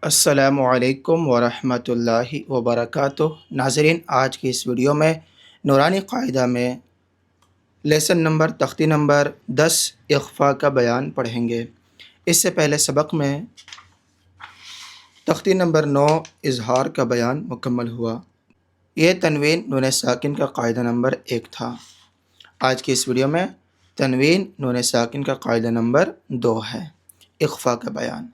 السلام علیکم ورحمۃ اللہ وبرکاتہ۔ ناظرین، آج کی اس ویڈیو میں نورانی قاعدہ میں لیسن نمبر تختی نمبر 10 اخفاء کا بیان پڑھیں گے۔ اس سے پہلے سبق میں تختی نمبر 9 اظہار کا بیان مکمل ہوا۔ یہ تنوین نون ساکن کا قاعدہ نمبر 1 تھا۔ آج کی اس ویڈیو میں تنوین نون ساکن کا قاعدہ نمبر 2 ہے، اخفاء کا بیان۔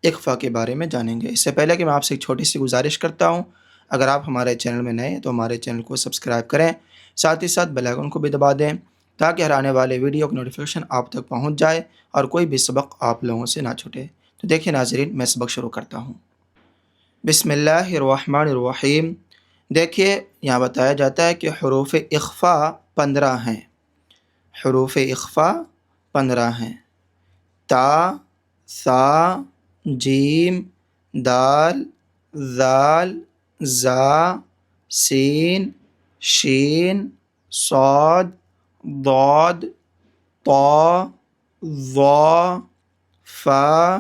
اخفاء کے بارے میں جانیں گے۔ اس سے پہلے کہ میں آپ سے ایک چھوٹی سی گزارش کرتا ہوں، اگر آپ ہمارے چینل میں نئے ہیں تو ہمارے چینل کو سبسکرائب کریں، ساتھ ہی ساتھ بیل آئیکن کو بھی دبا دیں تاکہ ہر آنے والے ویڈیو کی نوٹیفیکیشن آپ تک پہنچ جائے اور کوئی بھی سبق آپ لوگوں سے نہ چھوٹے۔ تو دیکھیں ناظرین، میں سبق شروع کرتا ہوں۔ بسم اللہ الرحمن الرحیم۔ دیکھیے یہاں بتایا جاتا ہے کہ حروف اخفاء 15 ہیں۔ حروف اخفاء 15 ہیں۔ تا، ثا، جیم، دال، ذال، زا، سین، شین، صاد، ضاد، طا، ظا، فا،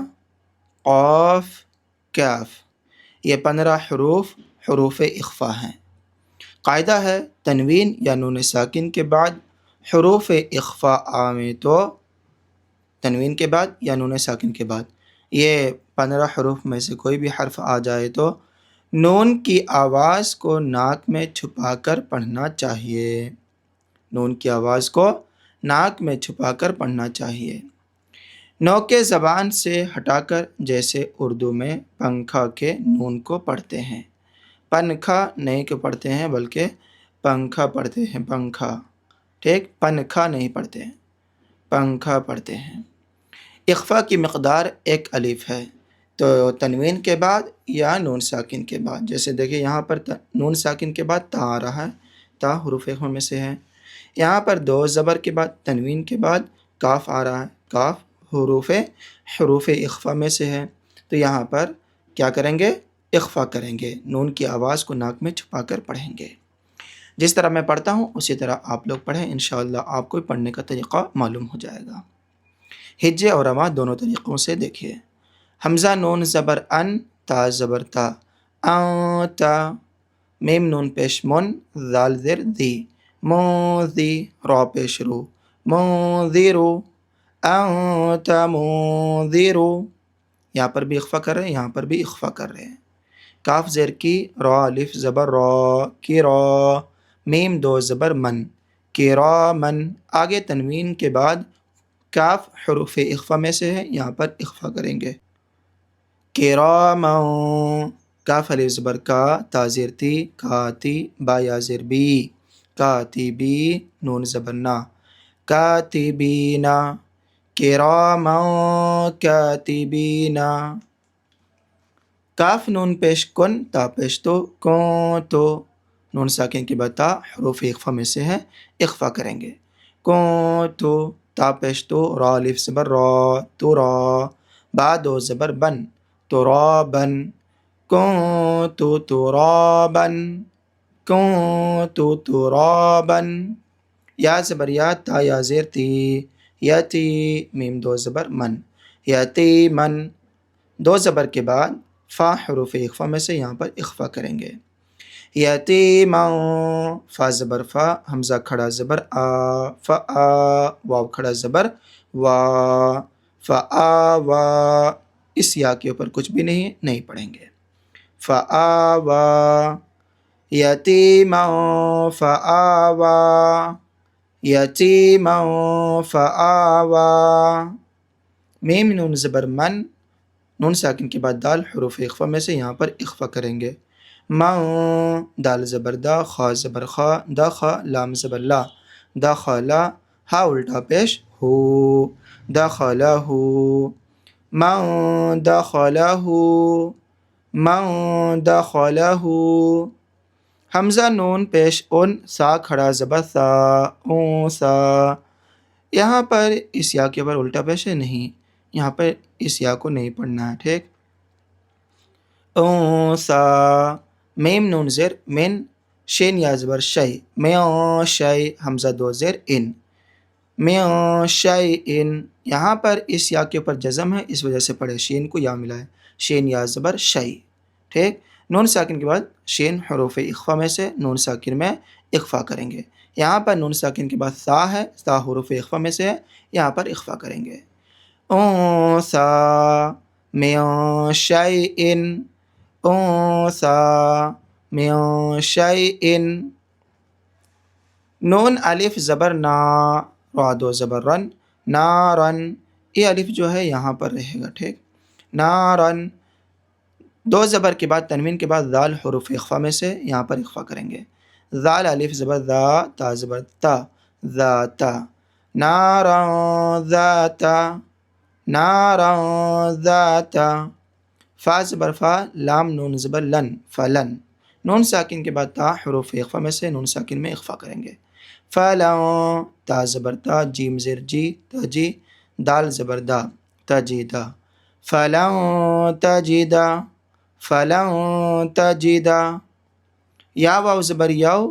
قاف، کاف۔ یہ 15 حروف اخفاء ہیں۔ قاعدہ ہے تنوین یا نون ساکن کے بعد حروف اخفاء آویں تو تنوین کے بعد یا نون ساکن کے بعد یہ 15 حروف میں سے کوئی بھی حرف آ جائے تو نون کی آواز کو ناک میں چھپا کر پڑھنا چاہیے۔ نون کی آواز کو ناک میں چھپا کر پڑھنا چاہیے، نوک زبان سے ہٹا کر، جیسے اردو میں پنکھا کے نون کو پڑھتے ہیں۔ پنکھا نہیں کہ پڑھتے ہیں بلکہ پنکھا پڑھتے ہیں، پنکھا، ٹھیک، پنکھا نہیں پڑھتے ہیں، پنکھا پڑھتے ہیں۔ اخفاء کی مقدار 1 الف ہے، تو تنوین کے بعد یا نون ساکن کے بعد، جیسے دیکھیں یہاں پر نون ساکن کے بعد تا آ رہا ہے، تا حروف اخفاء میں سے ہے۔ یہاں پر 2 زبر کے بعد تنوین کے بعد کاف آ رہا ہے، کاف حروف اخفاء میں سے ہے، تو یہاں پر کیا کریں گے؟ اخفاء کریں گے، نون کی آواز کو ناک میں چھپا کر پڑھیں گے۔ جس طرح میں پڑھتا ہوں اسی طرح آپ لوگ پڑھیں، انشاءاللہ آپ کو پڑھنے کا طریقہ معلوم ہو جائے گا۔ ہجے اور رما دونوں طریقوں سے دیکھیے۔ حمزہ نون زبر ان، تا زبر تا، تا، میم نون پیش من، ذال زیر دی، موذی، را پیش رو، منذرو، انت منذرو۔ یہاں پر بھی اخفاء کر رہے ہیں، یہاں پر بھی اخفاء کر رہے ہیں۔ کاف زیر کی، را الف زبر را، کی را، میم 2 زبر من، کی را من۔ آگے تنوین کے بعد کاف حروف اخفاء میں سے ہے، یہاں پر اخفاء کریں گے۔ کراما، کاف الف زبر کا، تا زیر تی، کاتی، با یا زیر بی، کاتبی، نون زبر نا، کاتبینا، کراما کاتبینا۔ کاف نون پیش کن، تا پیش تو، کون تو، نون ساکن کے بعد تا حروف اخفاء میں سے ہے، اخفاء کریں گے۔ کون تو، تا پیش تو، را الف زبر را، تو را، با 2 زبر بن، تو را بن، کون تو را بن، کون تو را بن۔ یا زبر یا، تا یا زیر تی، یتی، میم 2 زبر من، یتی من۔ 2 زبر کے بعد فا حروف اخفاء میں سے یہاں پر اخفاء کریں گے۔ یتیما، فا زبر فا، حمزہ کھڑا زبر آ، فا، واو کھڑا زبر وا، فا وا۔ اس یا کے اوپر کچھ بھی نہیں پڑھیں گے۔ فا وا، یتیما فا وا، یتیما فا وا۔ میم نون زبر من، نون ساکن کے بعد دال حروف اخفاء میں سے یہاں پر اخفاء کریں گے۔ من، دال زبر دا، خا زبر خا، دا خا، لام زبر لا، دا خالا، ہا الٹا پیش ہو، دخلہ، من دخلہ، من دخلہ۔ حمزہ نون پیش ان، سا کھڑا زبر سا، اون سا۔ یہاں پر اس یا کے اوپر الٹا پیش ہے نہیں، یہاں پر اس یا کو نہیں پڑھنا ہے، ٹھیک۔ اون سا، میم نون زیر من، شین یا زبر شی، میاں شی، حمزہ 2 زیر ان، میاں شی ان۔ یہاں پر اس یا کے اوپر جزم ہے، اس وجہ سے پڑھے، شین کو یا ملائے، شین یا زبر شی. ٹھیک. نون ساکن کے بعد شین حروف اخفا میں سے نون ساکن میں اخفا کریں گے. یہاں پر نون ساکن کے بعد سا ہے، سا حروف اخفا میں سے ہے، یہاں پر اخفا کریں گے. اونسا من شیئن، اونسا من شیئن. نون الف زبر نا، را دو زبر رن، نارن. یہ الف جو ہے یہاں پر رہے گا. ٹھیک. نارن. دو زبر کے بعد تنوین کے بعد ذال حروف اخفا میں سے یہاں پر اخفا کریں گے. ذال الف زبر ذا، تا زبر تا، ذاتا. نارا ذاتا، نارا ذاتا. فا زبر فا، لام نون زبر لن، فلن. نون ساکن کے بعد تا حروف اخفا میں سے نون ساکن میں اخفا کریں گے. فلن. تا زبر تا، جیم زیر جی، تجی. دال زبر دا، تجیدا. فلن تجیدا، فلن تجیدا. یا واو زبر یو،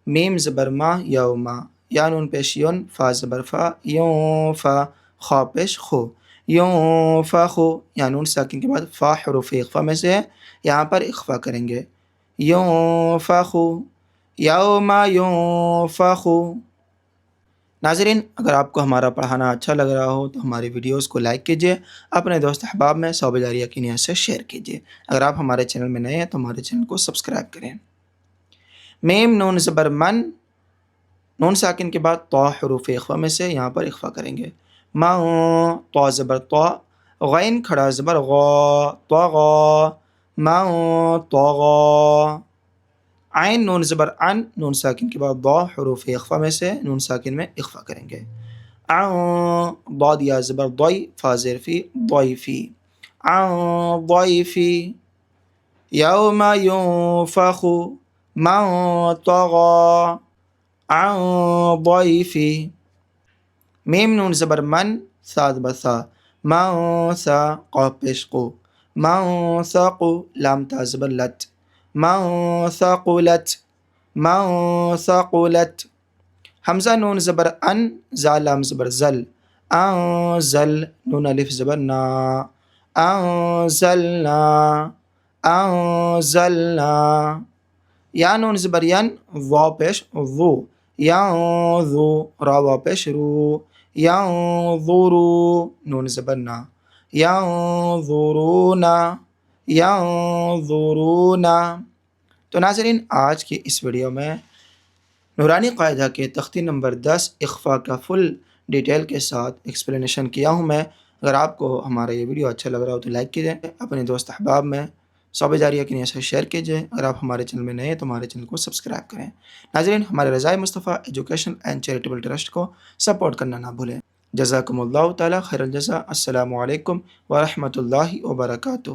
میم زبر ما، یوما. یا نون پیش یون، فا زبر فا، یون فا. خا پیش خو، یون فا خو. یا نون ساکن کے بعد فا حروف اخفا میں سے یہاں پر اخفا کریں گے. یون فا خو، یوما یون فا خو. ناظرین، اگر آپ کو ہمارا پڑھانا اچھا لگ رہا ہو تو ہماری ویڈیوز کو لائک کیجیے، اپنے دوست احباب میں ثواب جاریہ کی نیت سے شیئر کیجیے. اگر آپ ہمارے چینل میں نئے ہیں تو ہمارے چینل کو سبسکرائب کریں. میم نون زبر من، نون ساکن کے بعد طا حروف اخفا میں سے یہاں پر اخفا کریں گے. ما، طا زبر طا، غین کھڑا زبر غا، طغا. ما طغا. عین نون زبر ان، نون ساکن کے بعد ضا حروف اخفا میں سے نون ساکن میں اخفا کریں گے. عن. ضاد یا زبر ضی، فا زیر فی، ضیفی. عن ضیفی. یوم ینفخ من طغا عن ضیفی. میم نون زبر من، سا زبر سا، من سا، قاف پیش قو، من ساقو. لام تا زبر لت، من ثقلت، من ثقلت. حمزہ نون زبر ان، زا لام زبر زل، انزل. نون الف زبر نا، انزلنا، انزلنا. یا نون زبر ین، وا پیش ذو، ینظو. را وا پیش رو، ینظرو. نون زبر نا، ینظرونا، ینظرون. تو ناظرین، آج کی اس ویڈیو میں نورانی قاعدہ کے تختی نمبر 10 اخفا کا فل ڈیٹیل کے ساتھ ایکسپلینیشن کیا ہوں میں. اگر آپ کو ہمارا یہ ویڈیو اچھا لگ رہا ہو تو لائک کیجیے، اپنے دوست احباب میں ثواب جاریہ کی نیت سے شیئر کیجیے. اگر آپ ہمارے چینل میں نئے ہیں تو ہمارے چینل کو سبسکرائب کریں. ناظرین، ہمارے رضائے مصطفیٰ ایجوکیشن اینڈ چیریٹیبل ٹرسٹ کو سپورٹ کرنا نہ بھولیں. جزاکم اللہ تعالی خیر الجزا. السلام علیکم ورحمۃ اللہ وبرکاتہ.